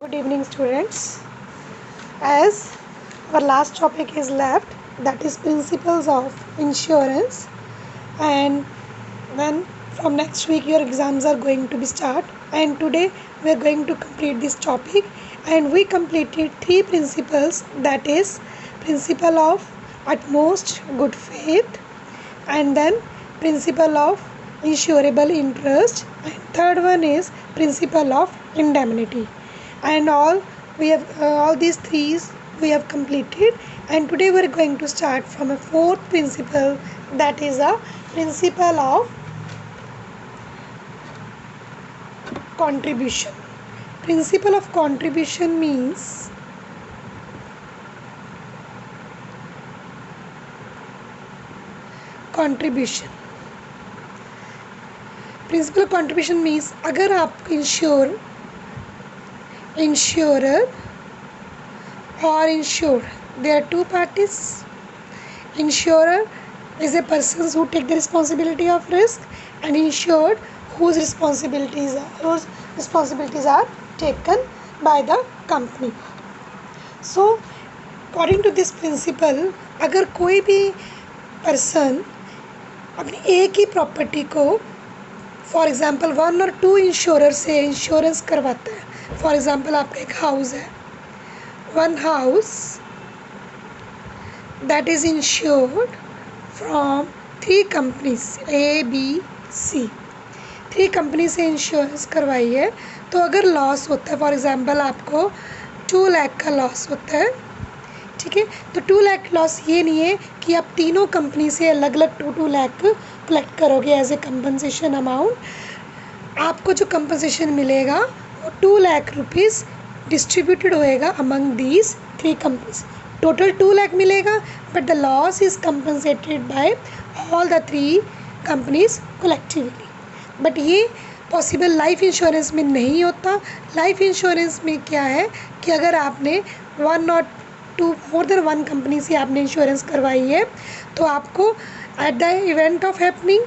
Good evening, students. As our last topic is left, that is principles of insurance, and then from next week your exams are going to be start. And today we are going to complete this topic, and we completed three principles. That is principle of utmost good faith, and then principle of insurable interest, and third one is principle of indemnity. And all these three we have completed, and today we are going to start from a fourth principle, that is a principle of contribution. Principle of contribution means contribution. Principle of contribution means अगर आप insurer or insured, there are two parties. Insurer is a person who take the responsibility of risk, and insured whose responsibilities are taken by the company. So according to this principle, अगर कोई भी person अपनी एक ही property को for example 1 और 2 insurer से insurance करवाता है. फॉर एग्जांपल आपका एक हाउस है, one house that is insured from 3 companies ABC. 3 company से इंश्योरेंस करवाई है. तो अगर लॉस होता है, फॉर एग्जांपल आपको 2 लाख का लॉस होता है, ठीक है, तो 2 लाख लॉस ये नहीं है कि आप तीनों कंपनी से अलग अलग 2 लाख कलेक्ट करोगे एज ए कंपनसेशन अमाउंट. आपको जो कंपनसेशन मिलेगा वो 2 लाख रुपीज़ डिस्ट्रीब्यूटेड होएगा among these 3 companies. Total 2 lakh मिलेगा, but the loss is compensated by all the 3 companies collectively. But ये पॉसिबल लाइफ इंश्योरेंस में नहीं होता. लाइफ इंश्योरेंस में क्या है कि अगर आपने 1 और 2 मोर देन 1 कंपनी से आपने इंश्योरेंस करवाई है, तो आपको at the event of happening,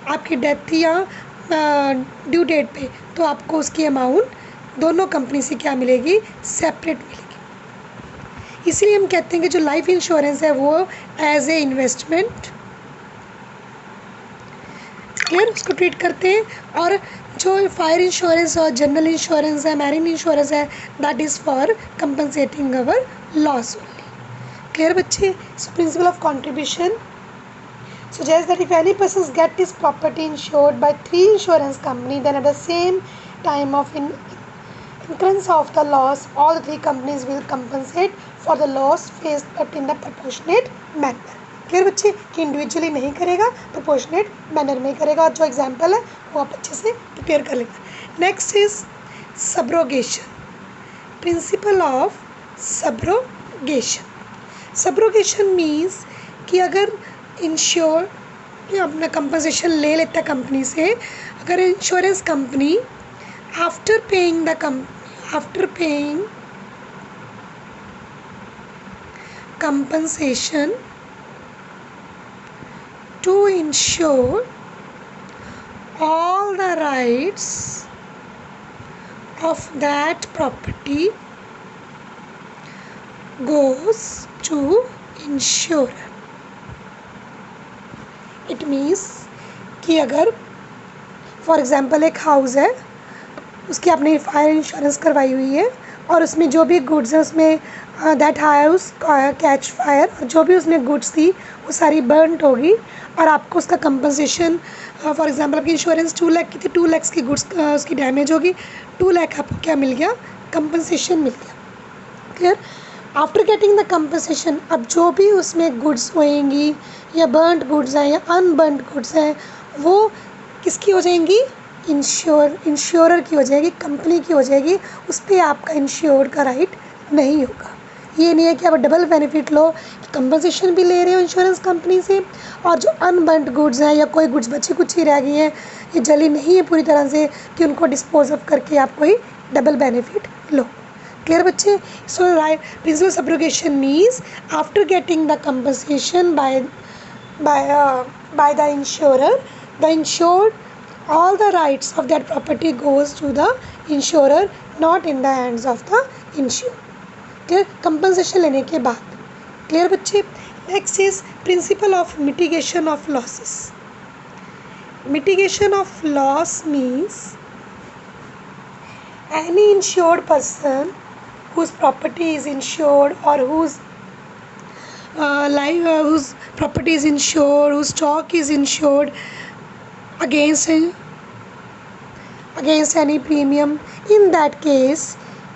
आपकी डेथ या ड्यू डेट पे, तो आपको उसकी अमाउंट दोनों कंपनी से क्या मिलेगी, सेपरेट मिलेगी. इसलिए हम कहते हैं कि जो लाइफ इंश्योरेंस है वो एज ए इन्वेस्टमेंट क्लियर उसको ट्रीट करते हैं. और जो फायर इंश्योरेंस और जनरल इंश्योरेंस है, मैरिन इंश्योरेंस है, that is for compensating our loss only. Clear बच्चे. So principle of contribution suggests that if any persons get his property insured by 3 insurance company, then at the same time of incurrence of the loss, all the 3 companies will compensate for the loss faced, but in the proportionate manner. Clear बच्चे कि individually नहीं करेगा, proportionate manner में करेगा. और जो example है वो आप अच्छे से प्रिपेयर कर लेना. Next is subrogation. Principal of subrogation. Subrogation means कि अगर इंश्योर अपना कंपनसेशन ले लेता है कंपनी से, अगर insurance company after paying compensation to ensure all the rights of that property goes to insurer. It means कि अगर फॉर एग्ज़ाम्पल एक हाउस है, उसकी आपने फायर इंश्योरेंस करवाई हुई है, और उसमें जो भी गुड्स हैं उसमें दैट हाउस कैच फायर, और जो भी उसमें गुड्स थी वो सारी बर्नड होगी, और आपको उसका कंपनसेशन फॉर एग्जांपल आपकी इंश्योरेंस 2 लाख की थी, 2 लाख की गुड्स उसकी डैमेज होगी, 2 लाख आपको क्या मिल गया, कंपनसेशन मिल गया. Clear. After getting the compensation, अब जो भी उसमें गुड्स होएंगी या बर्नड गुड्स हैं या अनबर्नड गुड्स हैं, वो किसकी हो जाएंगी, इंश्योरर की हो जाएगी, कंपनी की हो जाएगी. उस पर आपका इंश्योर का राइट नहीं होगा. ये नहीं है कि आप डबल बेनिफिट लो, कि कंपनसेशन भी ले रहे हो इंश्योरेंस कंपनी से, और जो अनबर्नड गुड्स हैं या कोई गुड्स बची कुछ ही रह गई हैं, ये जली नहीं है पूरी तरह से, कि उनको डिस्पोज ऑफ करके आप कोई डबल बेनिफिट लो. क्लियर बच्चे. So principle of subrogation means after getting the compensation by the insurer, the insured, all the rights of that property goes to the insurer, not in the hands of the insured. Clear, compensation लेने के बाद। Clear बच्चे। Next is principle of mitigation of losses. Mitigation of loss means any insured person whose property is insured or whose whose property is insured, whose stock is insured against any premium. In that case,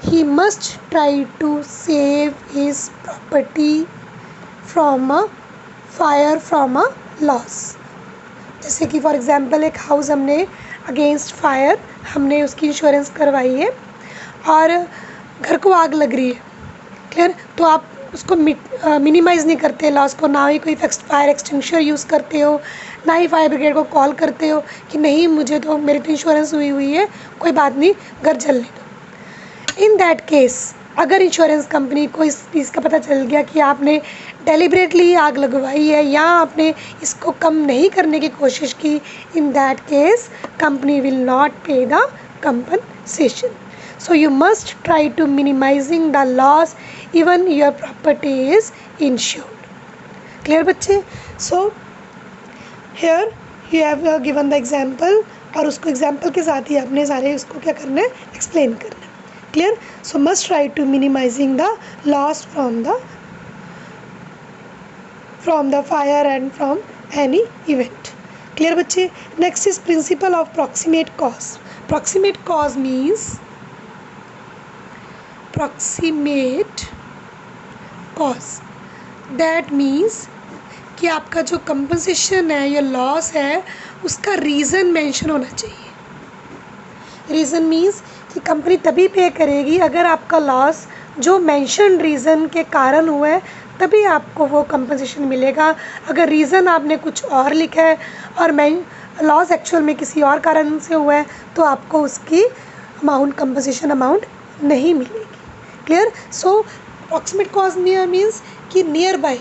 he must try to save his property from a fire, from a loss. जैसे कि for example एक house हमने against fire हमने उसकी insurance करवाई है और घर को आग लग रही है। क्लियर, तो आप उसको मिनिमाइज़ नहीं करते लॉस को, ना ही कोई फायर एक्सटिंग्विशर यूज़ करते हो, ना ही फायर ब्रिगेड को कॉल करते हो कि नहीं मुझे तो मेरी तो इंश्योरेंस हुई है, कोई बात नहीं, घर जलने दो। इन दैट केस अगर इंश्योरेंस कंपनी को इस चीज़ का पता चल गया कि आपने डेलिबरेटली आग लगवाई है या आपने इसको कम नहीं करने की कोशिश की, in that case company will not pay the compensation. So you must try to minimizing the loss even your property is insured. Clear बच्चे? So here you have given the example और उसको example के साथ ही आपने सारे उसको क्या करना है, explain करना है. Clear? So must try to minimizing the loss from the fire and from any event. Clear बच्चे? Next is principle of proximate cause. Proximate cause means proximate cause. That means कि आपका जो कंपनसेशन है या loss है उसका reason mention होना चाहिए. रीज़न मीन्स कि कंपनी तभी पे करेगी अगर आपका लॉस जो मेंशन रीज़न के कारण हुआ है तभी आपको वो कंपनसेशन मिलेगा. अगर रीज़न आपने कुछ और लिखा है और लॉस एक्चुअल में किसी और कारण से हुआ है तो आपको उसकी अमाउंट कंपनसेशन अमाउंट नहीं मिलेगी. क्लियर? सो अप्रॉक्सीमेट कॉज नियर मीन्स कि नियर बाय,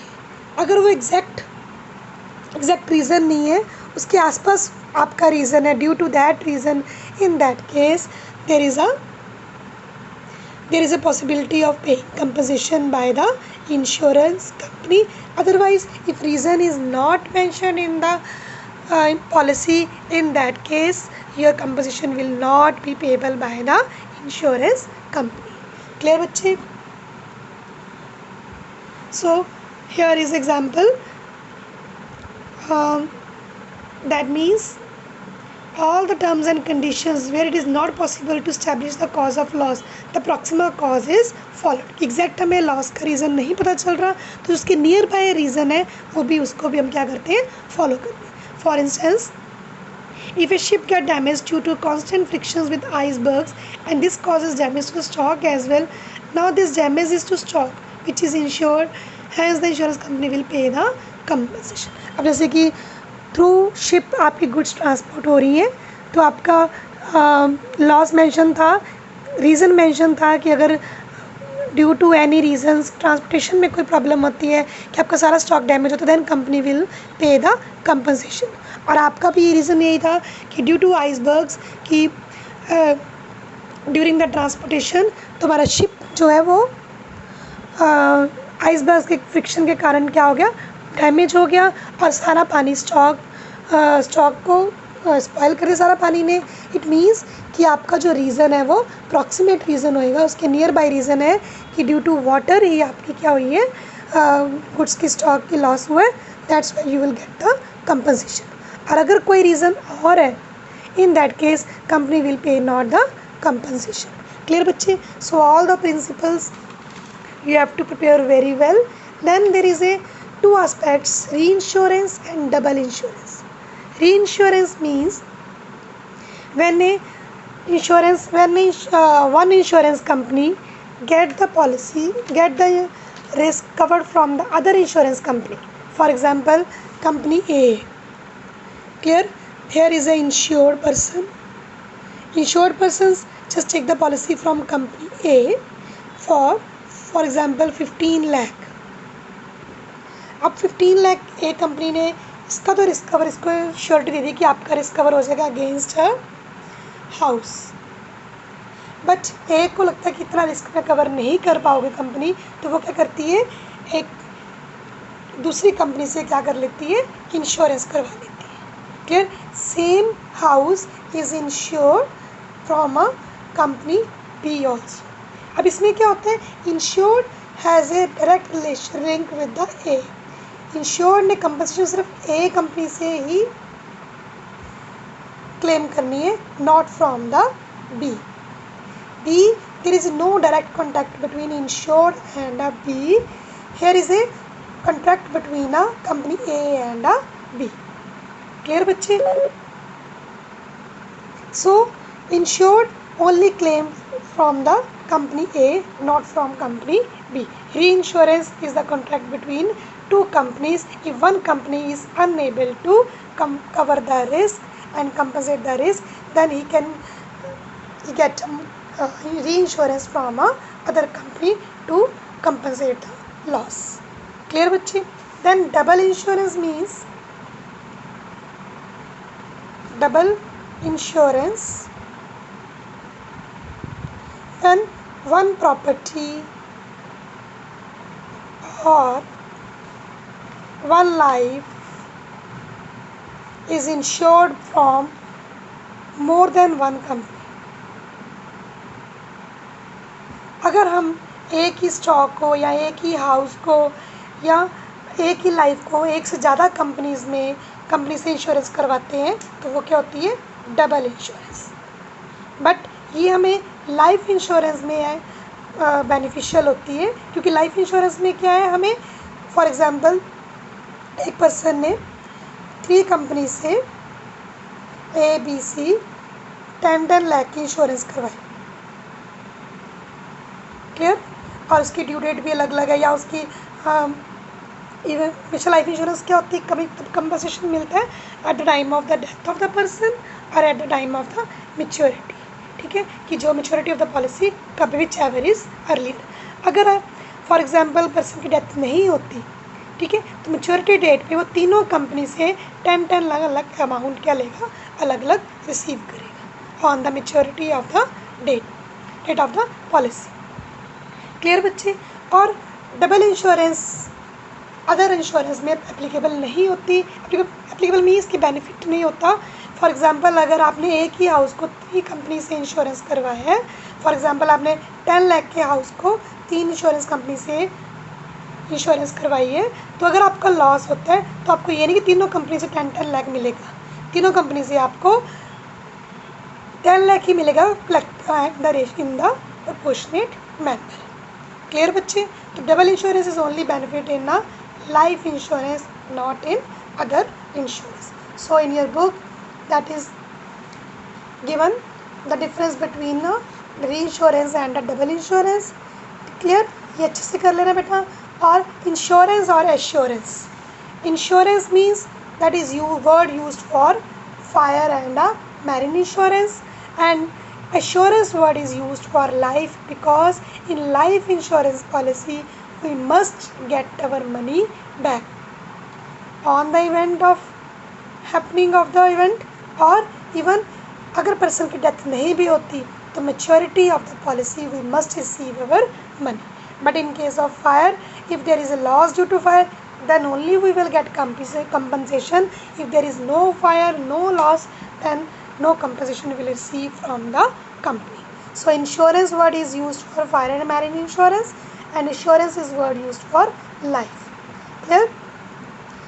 अगर वो एग्जैक्ट रीज़न नहीं है उसके आसपास आपका रीज़न है, due to that reason, in that case there is a possibility of paying compensation by the insurance company. Otherwise if reason is not mentioned in the policy, in that case your compensation will not be payable by the insurance company. Clear बच्चे? So here is example. That means all the terms and conditions where it is not possible to establish the cause of loss, the proxima cause is followed. Exact हमें loss का reason नहीं पता चल रहा तो उसके near by reason है वो भी उसको भी हम क्या करते हैं, फॉलो करते हैं. For instance, if a ship gets damaged due to constant frictions with icebergs and this causes damage to stock as well, now this damage is to stock which is insured, hence the insurance company will pay the compensation. अब जैसे कि through ship आपकी goods transport हो रही है तो आपका loss mention था, रीज़न मेंशन था कि अगर due to any reasons transportation में कोई प्रॉब्लम होती है कि आपका सारा स्टॉक डैमेज होता है then company will pay the compensation. और आपका भी रीज़न यही था कि ड्यू टू आइसबर्ग्स कि ड्यूरिंग द ट्रांसपोर्टेशन तो हमारा शिप जो है वो आइसबर्ग्स के फ्रिक्शन के कारण क्या हो गया, डैमेज हो गया और सारा पानी स्टॉक को स्पॉइल कर दिया सारा पानी ने. इट मीन्स कि आपका जो रीज़न है वो प्रॉक्सिमेट रीज़न होएगा, उसके नियर बाय रीज़न है कि ड्यू टू वाटर ही आपकी क्या हुई है, गुड्स की स्टॉक की लॉस हुआ है, that's why you will get the compensation. और अगर कोई रीज़न और है in that case company will pay not the compensation. Clear बच्चे? So all the principles you have to prepare very well. Then there is a two aspects, reinsurance and double insurance. Reinsurance means when one insurance company get the risk covered from the other insurance company. For example, company A. Clear? Here is a insured person. Insured persons just take the policy from company A for example 15 lakh. अब 15 लाख एक company ने इसका तो risk cover इसको surety दे दी कि आपका risk cover हो जाएगा अगेंस्ट अ हाउस. बट एक को लगता है कि इतना रिस्क में कवर नहीं कर पाओगे कंपनी, तो वो क्या करती है, एक दूसरी कंपनी से क्या कर लेती है, इंश्योरेंस करवा लेती है। Clear. Same house is insured from a company B also. अब इसमें क्या होता है, insured has a direct relation link with the A. Insured ने कंपनसेशन सिर्फ ए कंपनी से ही क्लेम करनी है, not from the B. B, there is no direct contact between insured and a B. Here is a contract between a company A and a B. Clear बच्चे? So insured only claim from the company A, not from company B. Reinsurance is the contract between two companies. If one company is unable to cover the risk and compensate the risk, then he can get reinsurance from a other company to compensate the loss. Clear बच्चे? Then double insurance means double insurance when one property or one life is insured from more than one company. अगर हम एक ही stock को या एक ही house को या एक ही लाइफ को एक से ज़्यादा कंपनीज़ में कंपनी से इंश्योरेंस करवाते हैं तो वो क्या होती है, डबल इंश्योरेंस। बट ये हमें लाइफ इंश्योरेंस में है बेनिफिशियल होती है, क्योंकि लाइफ इंश्योरेंस में क्या है, हमें फॉर एग्ज़ाम्पल एक पर्सन ने 3 कंपनी से ABC 10 लाख की इंश्योरेंस करवाई। क्लियर। और उसकी ड्यू डेट भी अलग अलग है, या उसकी हमेशा लाइफ इंश्योरेंस क्या होती है, कभी कंपनसेशन मिलता है at the time of the death of the person और at the time of the maturity. ठीक है, कि जो मैच्योरिटी ऑफ द पॉलिसी कभी भी एवर इज़ अर्लियर। अगर फॉर एग्जांपल पर्सन की डेथ नहीं होती, ठीक है, तो मैच्योरिटी डेट पे वो तीनों कंपनी से 10 लाख अलग अमाउंट क्या लेगा, अलग अलग रिसीव करेगा on the maturity of the date of the policy. Clear बच्चे। और डबल इंश्योरेंस अदर इंश्योरेंस में एप्लीकेबल नहीं होती। एप्लीकेबल मीन्स की बेनिफिट नहीं होता। फॉर एग्जांपल अगर आपने एक ही हाउस को 3 कंपनी से इंश्योरेंस करवाया है, फॉर एग्जांपल आपने 10 लाख के हाउस को 3 इंश्योरेंस कंपनी से इंश्योरेंस करवाई है, तो अगर आपका लॉस होता है तो आपको ये नहीं कि तीनों कंपनी से 10 लाख मिलेगा, तीनों कंपनी से आपको 10 लाख ही मिलेगा in the proportionate manner. Clear बच्चे। तो double insurance is only benefit in a life insurance, not in other insurance. So in your book that is given the difference between reinsurance and the double insurance. Clear, ये अच्छे से कर लेना बेटा। और insurance और assurance, insurance means that is word used for fire and marine insurance, and assurance word is used for life, because in life insurance policy we must get our money back on the event of happening of the event, और even अगर person की death नहीं भी होती तो maturity of the policy we must receive our money. But in case of fire, if there is a loss due to fire, then only we will get compensation. If there is no fire, no loss, then no compensation will receive from the company. So insurance word is used for fire and marine insurance, and insurance is word used for life. Clear?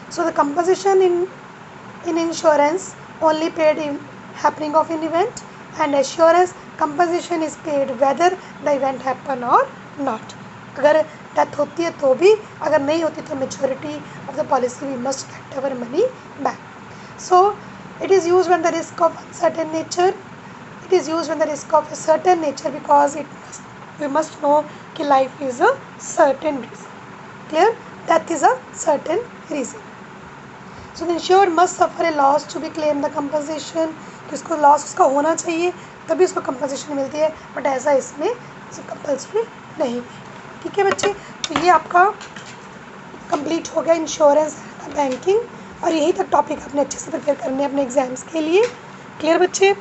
So the compensation in insurance only paid in happening of an event, and assurance compensation is paid whether the event happen or not. अगर death होती है तो भी, अगर नहीं होती तो maturity of the policy we must get our money back. So it is used when the risk of uncertain nature, it is used when the risk of a certain nature, because we must know कि life is a certain reason. Clear? Death is a certain reason. So the insured must suffer a loss to be claimed the compensation. तो इसको loss उसका होना चाहिए तभी उसको compensation मिलती है, बट ऐसा इसमें कंपल्सरी नहीं. ठीक है बच्चे, तो ये आपका कंप्लीट हो गया इंश्योरेंस बैंकिंग, और यही तक टॉपिक आपने अच्छे से प्रिपेयर करने हैं अपने एग्जाम्स के लिए. क्लियर बच्चे?